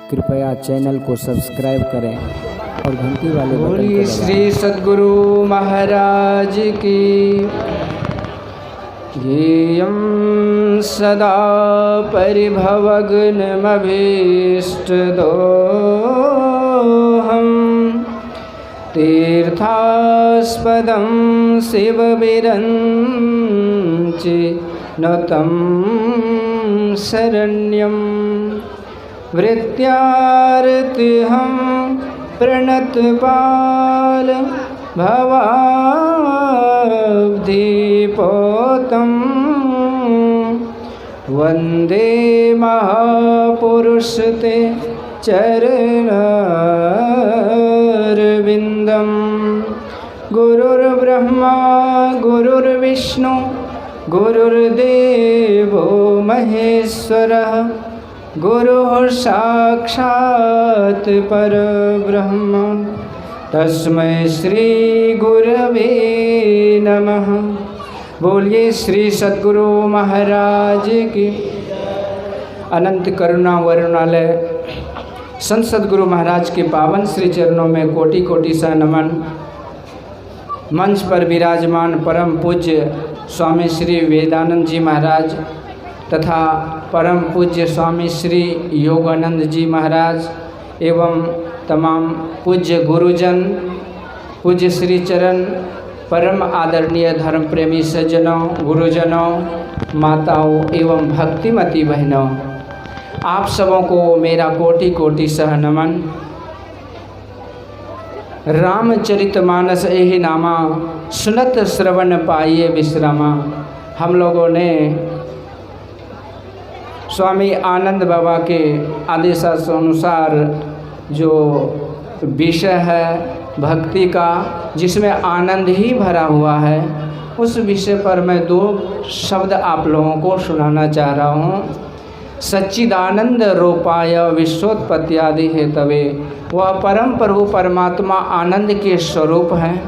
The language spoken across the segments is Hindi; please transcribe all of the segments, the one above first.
कृपया चैनल को सब्सक्राइब करें और घंटी वाले बटन को बोलिए दबाएं। श्री सद्गुरु महाराज की। येयं सदा परिभवग्नमभीष्टदोहं तीर्थास्पदं शिवविरञ्चि न तं शरण्यं वृत्यार्तिहं प्रणतपाल भवाब्धिपोतं वन्दे महापुरुष ते चरणारविन्दं। गुरुर्ब्रह्मा गुरुर्विष्णु गुरुर्देवो महेश्वरः गुरुः साक्षात् परब्रह्म तस्मै श्री गुरवे नमः। बोलिए श्री सद्गुरु महाराज की। अनंत करुणा वरुणालय संत सद्गुरु महाराज के पावन श्री चरणों में कोटि कोटि सा नमन। मंच पर विराजमान परम पूज्य स्वामी श्री वेदानंद जी महाराज तथा परम पूज्य स्वामी श्री योगानंद जी महाराज एवं तमाम पूज्य गुरुजन, पूज्य श्री चरण, परम आदरणीय धर्म प्रेमी सज्जनों, गुरुजनों, माताओं एवं भक्तिमती बहनों, आप सबों को मेरा कोटि कोटि सह नमन। रामचरितमानस एहि नामा सुनत श्रवण पाइए विश्रामा। हम लोगों ने स्वामी आनंद बाबा के आदेशानुसार जो विषय है भक्ति का, जिसमें आनंद ही भरा हुआ है, उस विषय पर मैं 2 शब्द आप लोगों को सुनाना चाह रहा हूँ। सच्चिदानंद रूपाय विश्वोत्पत्त्यादि हेतवे, वह परम प्रभु परमात्मा आनंद के स्वरूप हैं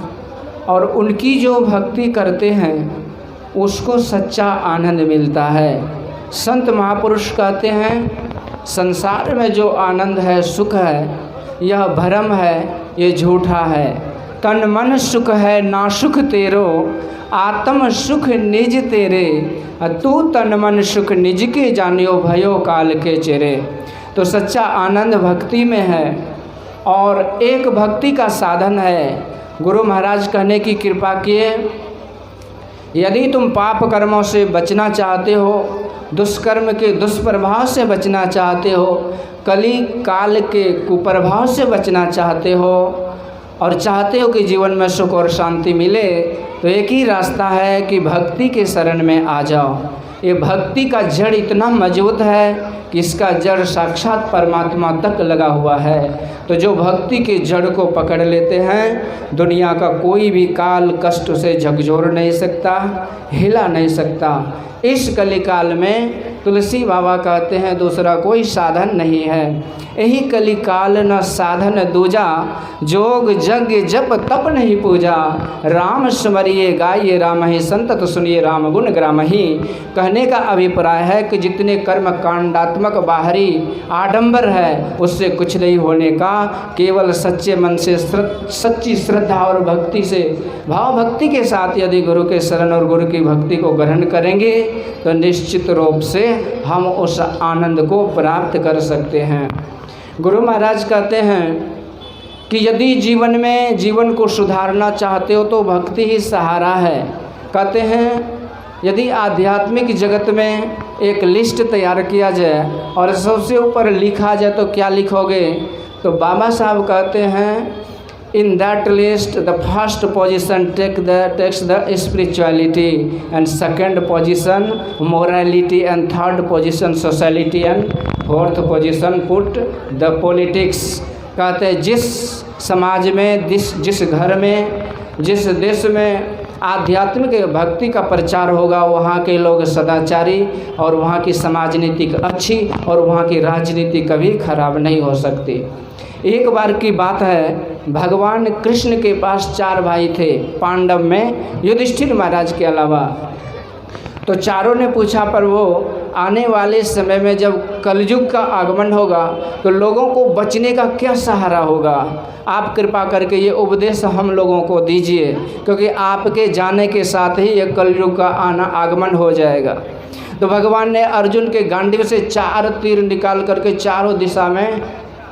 और उनकी जो भक्ति करते हैं उसको सच्चा आनंद मिलता है। संत महापुरुष कहते हैं संसार में जो आनंद है, सुख है, यह भ्रम है, ये झूठा है। तन मन सुख है ना सुख तेरो, आत्म सुख निज तेरे, तू तन मन सुख निज के जानियो भयो काल के चेरे। तो सच्चा आनंद भक्ति में है और एक भक्ति का साधन है। गुरु महाराज कहने की कृपा किए, यदि तुम पाप कर्मों से बचना चाहते हो, दुष्कर्म के दुष्प्रभाव से बचना चाहते हो, कली काल के कुप्रभाव से बचना चाहते हो और चाहते हो कि जीवन में सुख और शांति मिले, तो एक ही रास्ता है कि भक्ति के शरण में आ जाओ। ये भक्ति का जड़ इतना मजबूत है कि इसका जड़ साक्षात परमात्मा तक लगा हुआ है। तो जो भक्ति के जड़ को पकड़ लेते हैं, दुनिया का कोई भी काल कष्ट से झकझोर नहीं सकता, हिला नहीं सकता। इस कलिकाल में तुलसी बाबा कहते हैं दूसरा कोई साधन नहीं है। यही कलिकाल न साधन दूजा, जोग यज्ञ जप तप नहीं पूजा। राम स्मरिए गाइए राम ही, संतत सुनिए राम गुण ग्राम ही। कहने का अभिप्राय है कि जितने कर्म कांडात्मक बाहरी आडंबर है उससे कुछ नहीं होने का, केवल सच्चे मन से सच्ची श्रद्धा और भक्ति से, भाव भक्ति के साथ यदि गुरु के शरण और गुरु की भक्ति को ग्रहण करेंगे तो निश्चित रूप से हम उस आनंद को प्राप्त कर सकते हैं। गुरु महाराज कहते हैं कि यदि जीवन को सुधारना चाहते हो तो भक्ति ही सहारा है। कहते हैं यदि आध्यात्मिक जगत में एक लिस्ट तैयार किया जाए और सबसे ऊपर लिखा जाए तो क्या लिखोगे? तो बाबा साहब कहते हैं in that list the first position takes the spirituality, and second position morality, and third position sociality, and fourth position put the politics। कहते हैं जिस समाज में, जिस घर में, जिस देश में आध्यात्मिक भक्ति का प्रचार होगा, वहाँ के लोग सदाचारी और वहाँ की समाज नीति अच्छी और वहाँ की राजनीति कभी खराब नहीं हो सकती। एक बार की बात है, भगवान कृष्ण के पास 4 भाई थे पांडव में, युधिष्ठिर महाराज के अलावा। तो चारों ने पूछा, पर वो आने वाले समय में जब कलयुग का आगमन होगा तो लोगों को बचने का क्या सहारा होगा? आप कृपा करके ये उपदेश हम लोगों को दीजिए, क्योंकि आपके जाने के साथ ही ये कलयुग का आगमन हो जाएगा। तो भगवान ने अर्जुन के गांडीव से 4 तीर निकाल करके चारों दिशा में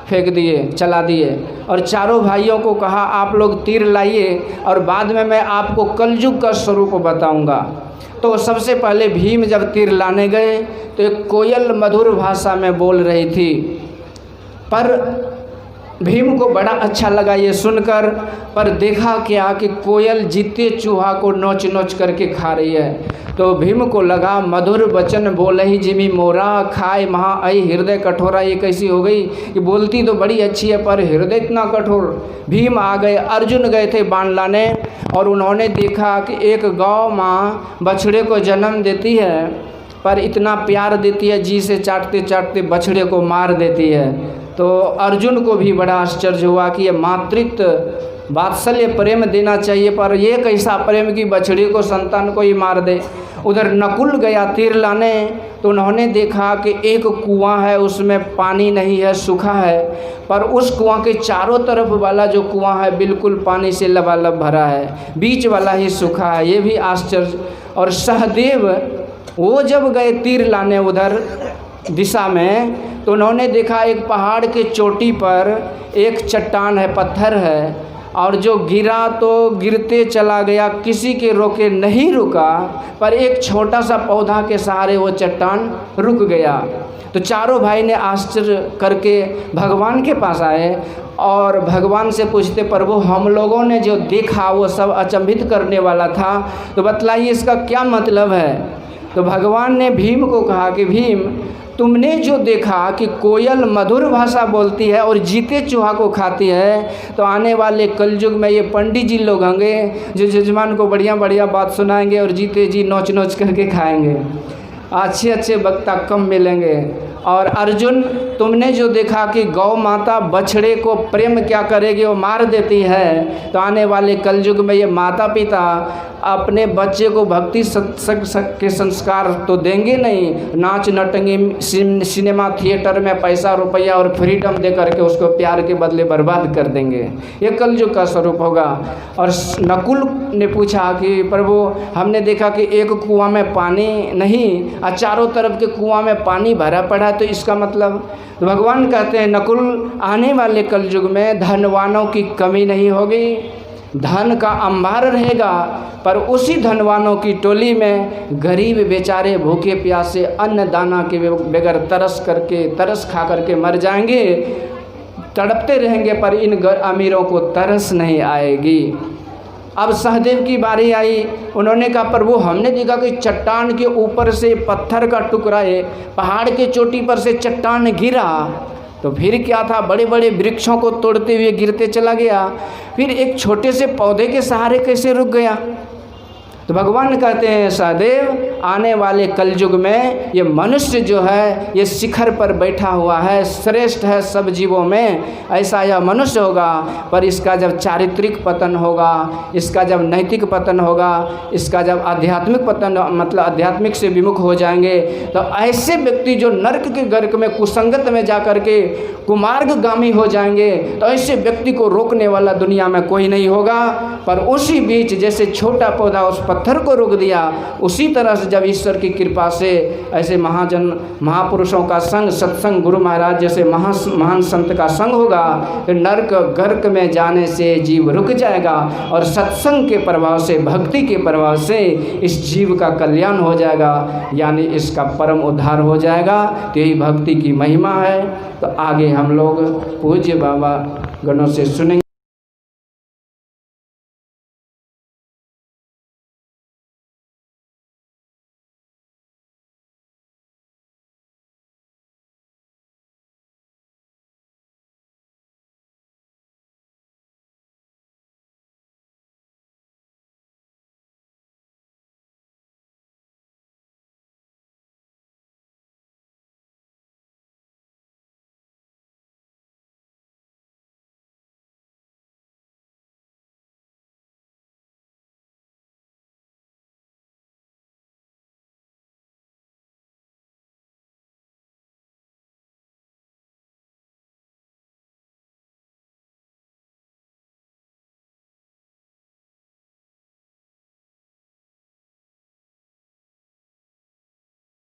फेंक दिए, चला दिए, और चारों भाइयों को कहा, आप लोग तीर लाइए और बाद में मैं आपको कलयुग का स्वरूप बताऊंगा। तो सबसे पहले भीम जब तीर लाने गए तो एक कोयल मधुर भाषा में बोल रही थी, पर भीम को बड़ा अच्छा लगा ये सुनकर, पर देखा क्या कि कोयल जीते चूहा को नोच नोच करके खा रही है। तो भीम को लगा, मधुर वचन बोले ही जिमी मोरा, खाए महा आई हृदय कठोरा। ये कैसी हो गई कि बोलती तो बड़ी अच्छी है पर हृदय इतना कठोर। भीम आ गए, अर्जुन गए थे बाण लाने, और उन्होंने देखा कि एक गौ माँ बछड़े को जन्म देती है, पर इतना प्यार देती है, जी से चाटते चाटते बछड़े को मार देती है। तो अर्जुन को भी बड़ा आश्चर्य हुआ कि ये मातृत्व वात्सल्य प्रेम देना चाहिए, पर ये कैसा प्रेम कि बछड़ी को संतान को ही मार दे। उधर नकुल गया तीर लाने, तो उन्होंने देखा कि एक कुआं है, उसमें पानी नहीं है, सूखा है, पर उस कुआं के चारों तरफ वाला जो कुआं है बिल्कुल पानी से लबालब भरा है, बीच वाला ही सूखा है। ये भी आश्चर्य। और सहदेव वो जब गए तीर लाने उधर दिशा में, तो उन्होंने देखा एक पहाड़ के चोटी पर एक चट्टान है, पत्थर है, और जो गिरा तो गिरते चला गया, किसी के रोके नहीं रुका, पर एक छोटा सा पौधा के सहारे वो चट्टान रुक गया। तो चारों भाई ने आश्चर्य करके भगवान के पास आए और भगवान से पूछते, प्रभु हम लोगों ने जो देखा वो सब अचंभित करने वाला था, तो बतलाइए इसका क्या मतलब है? तो भगवान ने भीम को कहा कि भीम, तुमने जो देखा कि कोयल मधुर भाषा बोलती है और जीते चूहा को खाती है, तो आने वाले कलयुग में ये पंडित जी लोग होंगे जो जजमान को बढ़िया बढ़िया बात सुनाएंगे और जीते जी नोच नोच करके खाएंगे। अच्छे अच्छे वक्ता कम मिलेंगे। और अर्जुन, तुमने जो देखा कि गौ माता बछड़े को प्रेम क्या करेगी, वो मार देती है, तो आने वाले कलयुग में ये माता पिता अपने बच्चे को भक्ति सत्संग के संस्कार तो देंगे नहीं, नाच नटंगी सिनेमा थिएटर में पैसा रुपया और फ्रीडम दे करके उसको प्यार के बदले बर्बाद कर देंगे। ये कलयुग का स्वरूप होगा। और नकुल ने पूछा कि प्रभु हमने देखा कि एक कुआं में पानी नहीं और चारों तरफ के कुआं में पानी भरा पड़ा, तो इसका मतलब? तो भगवान कहते हैं, नकुल आने वाले कलयुग में धनवानों की कमी नहीं होगी, धन का अंबार रहेगा, पर उसी धनवानों की टोली में गरीब बेचारे भूखे प्यासे अन्न दाना के बगैर तरस खा करके मर जाएंगे, तड़पते रहेंगे, पर इन अमीरों को तरस नहीं आएगी। अब सहदेव की बारी आई। उन्होंने कहा, प्रभु हमने देखा कि चट्टान के ऊपर से पत्थर का टुकड़ा है, पहाड़ के चोटी पर से चट्टान गिरा, तो फिर क्या था? बड़े बड़े वृक्षों को तोड़ते हुए गिरते चला गया, फिर एक छोटे से पौधे के सहारे कैसे रुक गया? तो भगवान कहते हैं, सहदेव आने वाले कलयुग में ये मनुष्य जो है ये शिखर पर बैठा हुआ है, श्रेष्ठ है सब जीवों में, ऐसा यह मनुष्य होगा, पर इसका जब चारित्रिक पतन होगा, इसका जब नैतिक पतन होगा, इसका जब आध्यात्मिक पतन मतलब आध्यात्मिक से विमुख हो जाएंगे, तो ऐसे व्यक्ति जो नर्क के गर्क में कुसंगत में जा कर के कुमार्गगामी हो जाएंगे, तो ऐसे व्यक्ति को रोकने वाला दुनिया में कोई नहीं होगा। पर उसी बीच जैसे छोटा पौधा उस पत्थर को रोक दिया, उसी तरह से जब ईश्वर की कृपा से ऐसे महापुरुषों का संग, सत्संग, गुरु महाराज जैसे महान संत का संग होगा, तो नर्क गर्क में जाने से जीव रुक जाएगा और सत्संग के प्रभाव से, भक्ति के प्रभाव से इस जीव का कल्याण हो जाएगा, यानी इसका परम उद्धार हो जाएगा। तो यही भक्ति की महिमा है। तो आगे हम लोग पूज्य बाबा गणों से सुनेंगे।